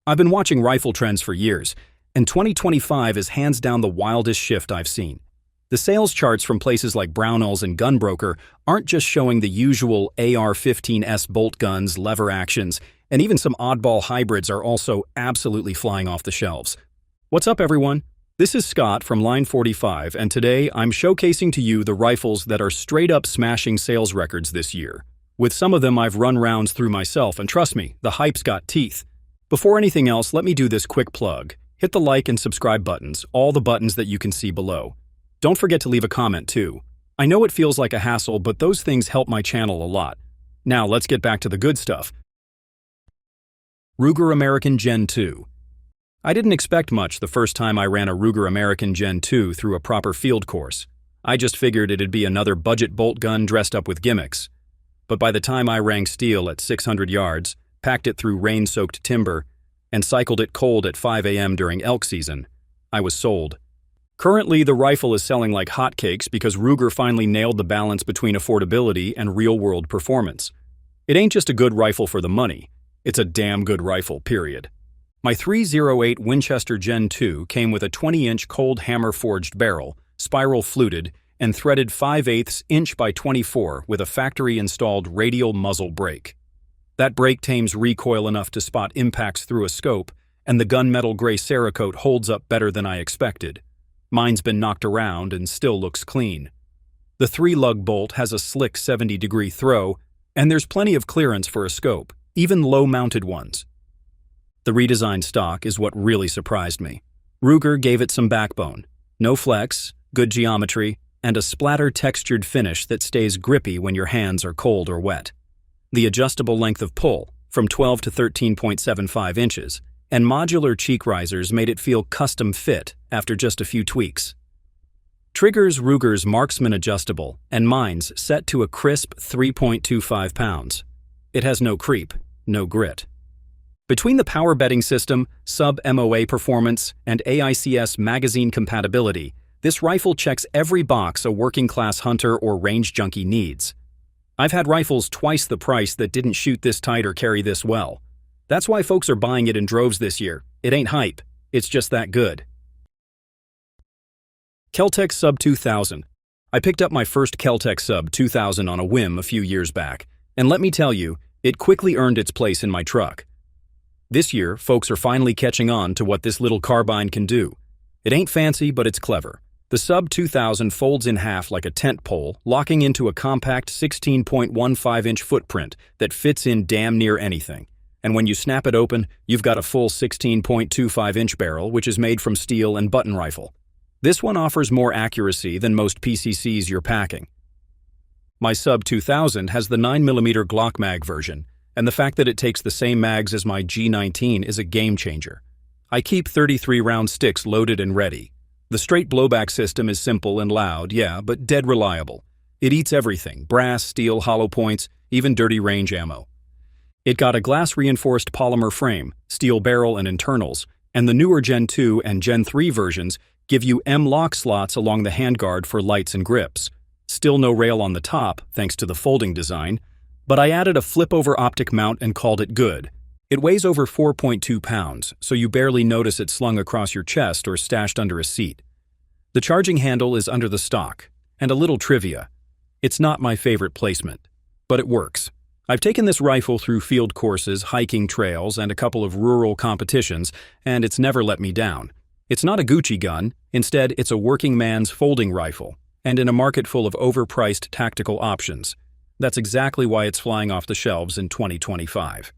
I've been watching rifle trends for years, and 2025 is hands down the wildest shift I've seen. The sales charts from places like Brownells and GunBroker aren't just showing the usual AR-15S bolt guns, lever actions, and even some oddball hybrids are also absolutely flying off the shelves. What's up, everyone? This is Scott from Line 45, and today I'm showcasing to you the rifles that are straight up smashing sales records this year. With some of them I've run rounds through myself, and trust me, the hype's got teeth. Before anything else, let me do this quick plug. Hit the like and subscribe buttons, all the buttons that you can see below. Don't forget to leave a comment too. I know it feels like a hassle, but those things help my channel a lot. Now let's get back to the good stuff. Ruger American Gen 2. I didn't expect much the first time I ran a Ruger American Gen 2 through a proper field course. I just figured it'd be another budget bolt gun dressed up with gimmicks. But by the time I rang steel at 600 yards, packed it through rain-soaked timber, and cycled it cold at 5 a.m. during elk season, I was sold. Currently, the rifle is selling like hotcakes because Ruger finally nailed the balance between affordability and real-world performance. It ain't just a good rifle for the money, it's a damn good rifle, period. My .308 Winchester Gen 2 came with a 20-inch cold hammer-forged barrel, spiral-fluted, and threaded 5/8 inch by 24 with a factory-installed radial muzzle brake. That brake tames recoil enough to spot impacts through a scope, and the gunmetal gray Cerakote holds up better than I expected. Mine's been knocked around and still looks clean. The 3-lug bolt has a slick 70-degree throw, and there's plenty of clearance for a scope, even low-mounted ones. The redesigned stock is what really surprised me. Ruger gave it some backbone. No flex, good geometry, and a splatter-textured finish that stays grippy when your hands are cold or wet. The adjustable length of pull, from 12 to 13.75 inches, and modular cheek risers made it feel custom-fit after just a few tweaks. Trigger's Ruger's Marksman adjustable, and mine's set to a crisp 3.25 pounds. It has no creep, no grit. Between the power bedding system, sub-MOA performance, and AICS magazine compatibility, this rifle checks every box a working-class hunter or range junkie needs. I've had rifles twice the price that didn't shoot this tight or carry this well. That's why folks are buying it in droves this year. It ain't hype, it's just that good. Kel-Tec Sub 2000. I picked up my first Kel-Tec Sub 2000 on a whim a few years back, and let me tell you, it quickly earned its place in my truck. This year, folks are finally catching on to what this little carbine can do. It ain't fancy, but it's clever. The Sub 2000 folds in half like a tent pole, locking into a compact 16.15-inch footprint that fits in damn near anything. And when you snap it open, you've got a full 16.25-inch barrel, which is made from steel and button rifle. This one offers more accuracy than most PCCs you're packing. My Sub 2000 has the 9mm Glock mag version, and the fact that it takes the same mags as my G19 is a game changer. I keep 33-round sticks loaded and ready. The straight blowback system is simple and loud, yeah, but dead reliable. It eats everything: brass, steel, hollow points, even dirty range ammo. It got a glass-reinforced polymer frame, steel barrel and internals, and the newer Gen 2 and Gen 3 versions give you M-lock slots along the handguard for lights and grips. Still no rail on the top, thanks to the folding design, but I added a flip-over optic mount and called it good. It weighs over 4.2 pounds, so you barely notice it slung across your chest or stashed under a seat. The charging handle is under the stock. And a little trivia. It's not my favorite placement, but it works. I've taken this rifle through field courses, hiking trails, and a couple of rural competitions, and it's never let me down. It's not a Gucci gun. Instead, it's a working man's folding rifle, and in a market full of overpriced tactical options. That's exactly why it's flying off the shelves in 2025.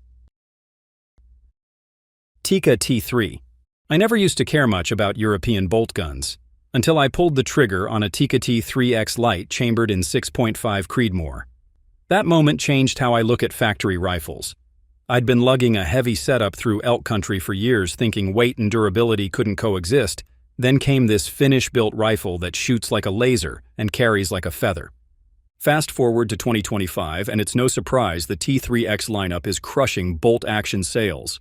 Tikka T3. I never used to care much about European bolt guns, until I pulled the trigger on a Tikka T3X Lite chambered in 6.5 Creedmoor. That moment changed how I look at factory rifles. I'd been lugging a heavy setup through elk country for years thinking weight and durability couldn't coexist. Then came this Finnish-built rifle that shoots like a laser and carries like a feather. Fast forward to 2025, and it's no surprise the T3X lineup is crushing bolt-action sales.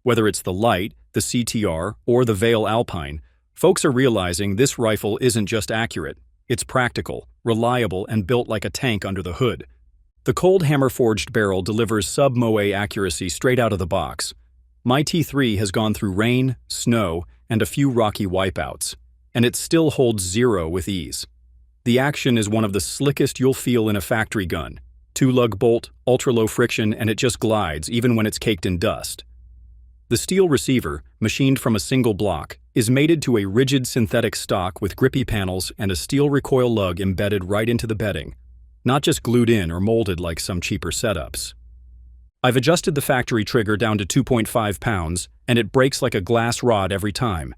Whether it's the Lite, the CTR, or the Vale Alpine, folks are realizing this rifle isn't just accurate, it's practical, reliable, and built like a tank under the hood. The cold hammer-forged barrel delivers sub-MOA accuracy straight out of the box. My T3 has gone through rain, snow, and a few rocky wipeouts, and it still holds 0 with ease. The action is one of the slickest you'll feel in a factory gun. 2-lug bolt, ultra-low friction, and it just glides even when it's caked in dust. The steel receiver, machined from a single block, is mated to a rigid synthetic stock with grippy panels and a steel recoil lug embedded right into the bedding, not just glued in or molded like some cheaper setups. I've adjusted the factory trigger down to 2.5 pounds, and it breaks like a glass rod every time.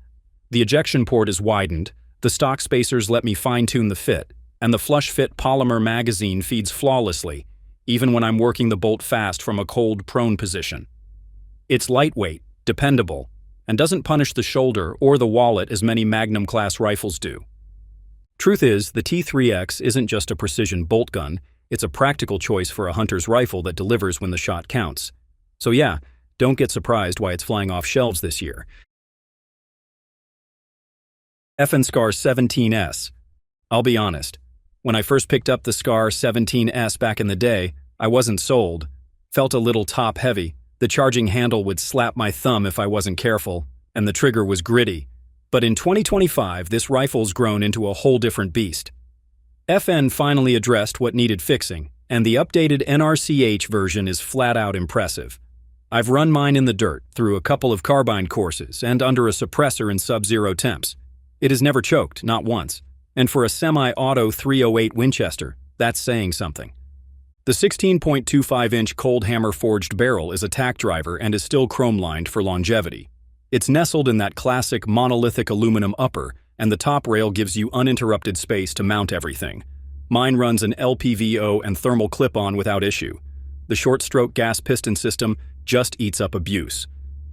The ejection port is widened, the stock spacers let me fine-tune the fit, and the flush-fit polymer magazine feeds flawlessly, even when I'm working the bolt fast from a cold prone position. It's lightweight, dependable, and doesn't punish the shoulder or the wallet as many Magnum-class rifles do. Truth is, the T3X isn't just a precision bolt gun, it's a practical choice for a hunter's rifle that delivers when the shot counts. So yeah, don't get surprised why it's flying off shelves this year. Scar 17S. I'll be honest, when I first picked up the Scar 17S back in the day, I wasn't sold. Felt a little top-heavy. The charging handle would slap my thumb if I wasn't careful, and the trigger was gritty. But in 2025, this rifle's grown into a whole different beast. FN finally addressed what needed fixing, and the updated NRCH version is flat-out impressive. I've run mine in the dirt, through a couple of carbine courses, and under a suppressor in sub-zero temps. It has never choked, not once. And for a semi-auto 308 Winchester, that's saying something. The 16.25-inch cold hammer forged barrel is a tack driver and is still chrome-lined for longevity. It's nestled in that classic monolithic aluminum upper, and the top rail gives you uninterrupted space to mount everything. Mine runs an LPVO and thermal clip-on without issue. The short-stroke gas piston system just eats up abuse.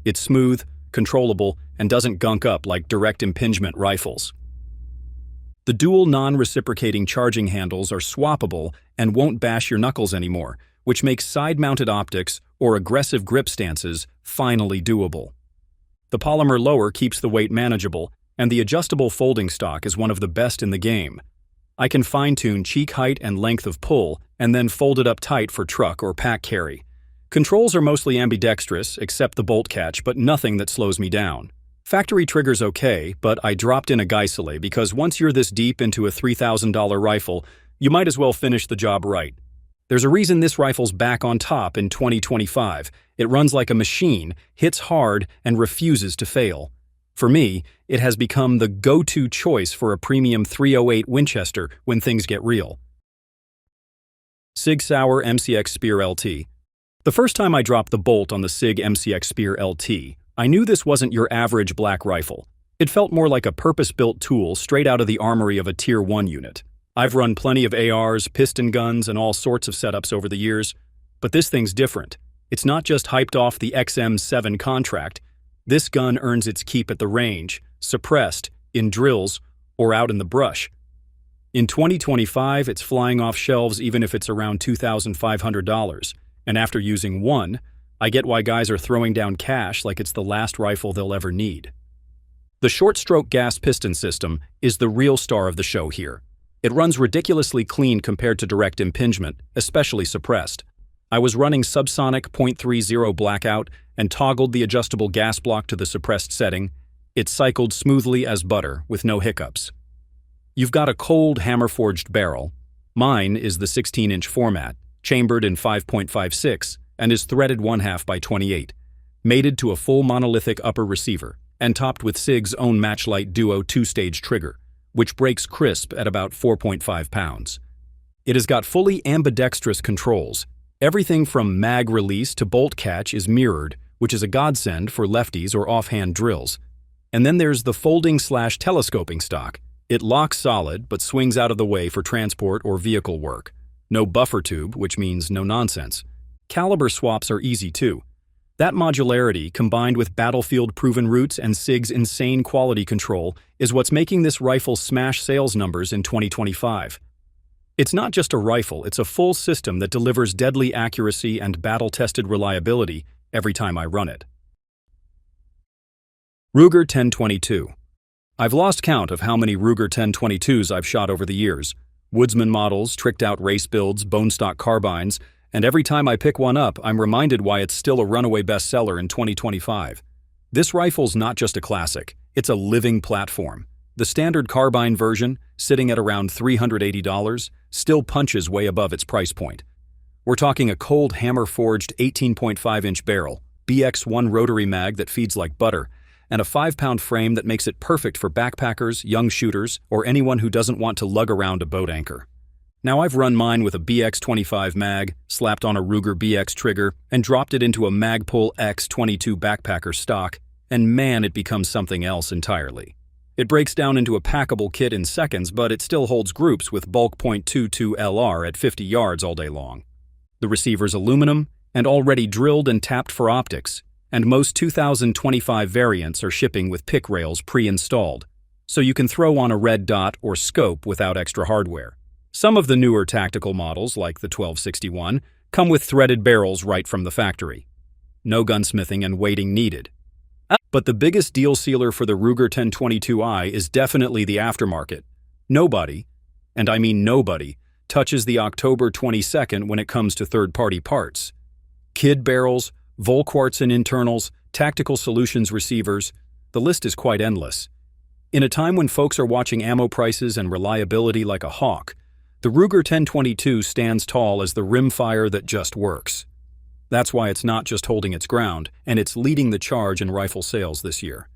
It's smooth, controllable, and doesn't gunk up like direct impingement rifles. The dual non-reciprocating charging handles are swappable and won't bash your knuckles anymore, which makes side-mounted optics or aggressive grip stances finally doable. The polymer lower keeps the weight manageable, and the adjustable folding stock is one of the best in the game. I can fine-tune cheek height and length of pull, and then fold it up tight for truck or pack carry. Controls are mostly ambidextrous, except the bolt catch, but nothing that slows me down. Factory trigger's okay, but I dropped in a Geissele because once you're this deep into a $3,000 rifle, you might as well finish the job right. There's a reason this rifle's back on top in 2025. It runs like a machine, hits hard, and refuses to fail. For me, it has become the go-to choice for a premium 308 Winchester when things get real. SIG Sauer MCX Spear LT. The first time I dropped the bolt on the SIG MCX Spear LT, I knew this wasn't your average black rifle. It felt more like a purpose-built tool straight out of the armory of a Tier 1 unit. I've run plenty of ARs, piston guns, and all sorts of setups over the years, but this thing's different. It's not just hyped off the XM7 contract. This gun earns its keep at the range, suppressed, in drills, or out in the brush. In 2025, it's flying off shelves even if it's around $2,500, and after using one, I get why guys are throwing down cash like it's the last rifle they'll ever need. The short-stroke gas piston system is the real star of the show here. It runs ridiculously clean compared to direct impingement, especially suppressed. I was running subsonic .30 blackout and toggled the adjustable gas block to the suppressed setting. It cycled smoothly as butter with no hiccups. You've got a cold hammer-forged barrel. Mine is the 16-inch format, chambered in 5.56, and is threaded 1/2 by 28, mated to a full monolithic upper receiver, and topped with SIG's own Matchlight Duo 2-stage trigger, which breaks crisp at about 4.5 pounds. It has got fully ambidextrous controls. Everything from mag release to bolt catch is mirrored, which is a godsend for lefties or offhand drills. And then there's the folding/telescoping stock. It locks solid, but swings out of the way for transport or vehicle work. No buffer tube, which means no nonsense. Caliber swaps are easy too. That modularity, combined with battlefield-proven roots and SIG's insane quality control, is what's making this rifle smash sales numbers in 2025. It's not just a rifle, it's a full system that delivers deadly accuracy and battle-tested reliability every time I run it. Ruger 1022. I've lost count of how many Ruger 1022s I've shot over the years. Woodsman models, tricked-out race builds, bone stock carbines, And every time I pick one up, I'm reminded why it's still a runaway bestseller in 2025. This rifle's not just a classic, it's a living platform. The standard carbine version, sitting at around $380, still punches way above its price point. We're talking a cold hammer-forged 18.5-inch barrel, BX1 rotary mag that feeds like butter, and a 5-pound frame that makes it perfect for backpackers, young shooters, or anyone who doesn't want to lug around a boat anchor. Now I've run mine with a BX25 mag, slapped on a Ruger BX trigger, and dropped it into a Magpul X22 backpacker stock, and man, it becomes something else entirely. It breaks down into a packable kit in seconds, but it still holds groups with bulk .22 LR at 50 yards all day long. The receiver's aluminum, and already drilled and tapped for optics, and most 2025 variants are shipping with pick rails pre-installed, so you can throw on a red dot or scope without extra hardware. Some of the newer tactical models, like the 1261, come with threaded barrels right from the factory. No gunsmithing and weighting needed. But the biggest deal sealer for the Ruger 1022i is definitely the aftermarket. Nobody, and I mean nobody, touches the October 22nd when it comes to third-party parts. Kid barrels, Volquarts and internals, tactical solutions receivers, the list is quite endless. In a time when folks are watching ammo prices and reliability like a hawk, the Ruger 1022 stands tall as the rimfire that just works. That's why it's not just holding its ground, and it's leading the charge in rifle sales this year.